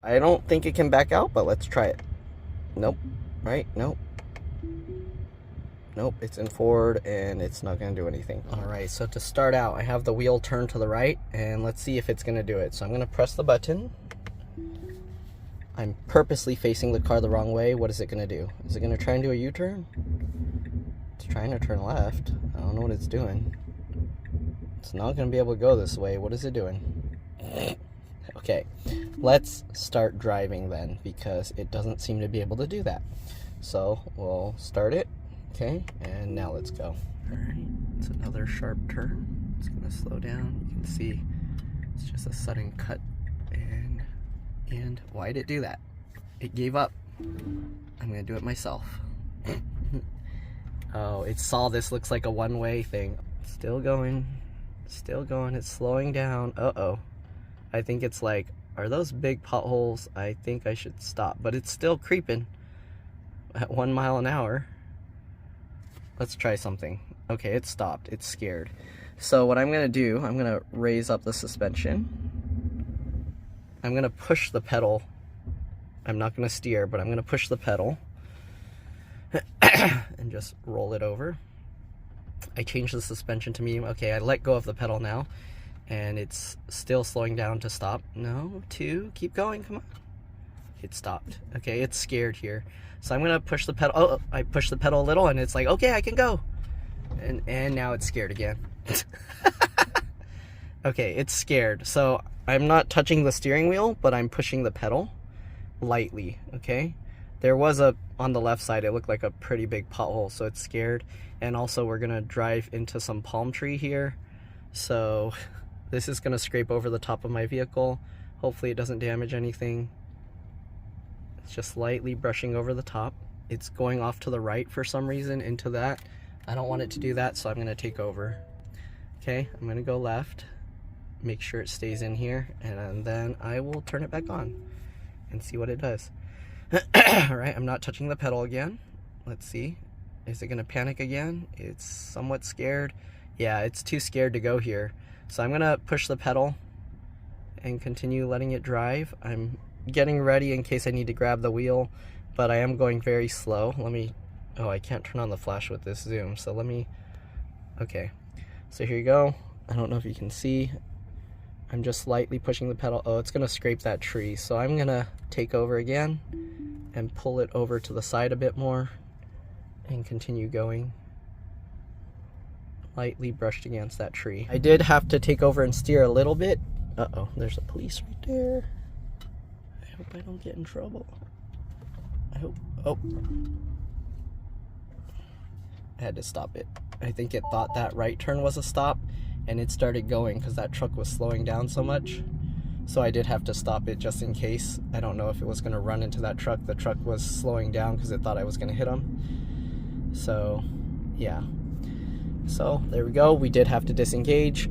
I don't think it can back out, but let's try it. Nope. Right? Nope. Nope, it's in forward and it's not going to do anything. Alright, so to start out, I have the wheel turned to the right, and let's see if it's going to do it. So I'm going to press the button. I'm purposely facing the car the wrong way. What is it going to do? Is it going to try and do a U-turn? It's trying to turn left. I don't know what it's doing. It's not going to be able to go this way. What is it doing? Okay, let's start driving then, because it doesn't seem to be able to do that. So we'll start it. Okay, and now let's go. Alright, it's another sharp turn. It's going to slow down. You can see it's just a sudden cut. And why did it do that? It gave up. I'm going to do it myself. Oh, it saw this looks like a one-way thing. Still going. Still going. It's slowing down. Uh-oh. I think it's like, are those big potholes? I think I should stop. But it's still creeping at 1 mile an hour. Let's try something. Okay, it stopped. It's scared. So what I'm going to do, I'm going to raise up the suspension. I'm going to push the pedal. I'm not going to steer, but I'm going to push the pedal. And just roll it over. I changed the suspension to medium. Okay, I let go of the pedal now. And it's still slowing down to stop. No, 2, keep going, come on. It stopped. Okay, it's scared here. So I'm gonna push the pedal. Oh, I pushed the pedal a little and it's like, okay, I can go. And now it's scared again. Okay, it's scared. So I'm not touching the steering wheel, but I'm pushing the pedal lightly, okay? There was on the left side, it looked like a pretty big pothole, so it's scared. And also we're gonna drive into some palm tree here. So this is gonna scrape over the top of my vehicle. Hopefully it doesn't damage anything. It's just lightly brushing over the top. It's going off to the right for some reason into that. I don't want it to do that, so I'm gonna take over. Okay, I'm gonna go left. Make sure it stays in here, and then I will turn it back on and see what it does. Alright, I'm not touching the pedal again. Let's see. Is it gonna panic again? It's somewhat scared. Yeah, it's too scared to go here. So I'm gonna push the pedal and continue letting it drive. I'm getting ready in case I need to grab the wheel, but I am going very slow. Oh, I can't turn on the flash with this zoom, so okay. So here you go. I don't know if you can see. I'm just lightly pushing the pedal. Oh, it's gonna scrape that tree. So I'm gonna take over again and pull it over to the side a bit more and continue going. Lightly brushed against that tree. I did have to take over and steer a little bit. Uh-oh, there's a police right there. I hope I don't get in trouble. Oh. I had to stop it. I think it thought that right turn was a stop, and it started going because that truck was slowing down so much. So I did have to stop it just in case. I don't know if it was going to run into that truck. The truck was slowing down because it thought I was going to hit him. So, yeah. So, there we go. We did have to disengage.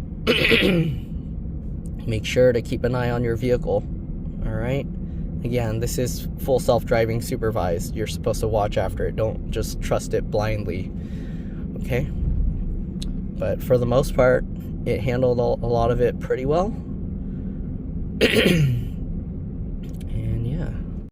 Make sure to keep an eye on your vehicle. Alright? Again, this is full self-driving supervised. You're supposed to watch after it. Don't just trust it blindly. Okay? But for the most part, it handled a lot of it pretty well.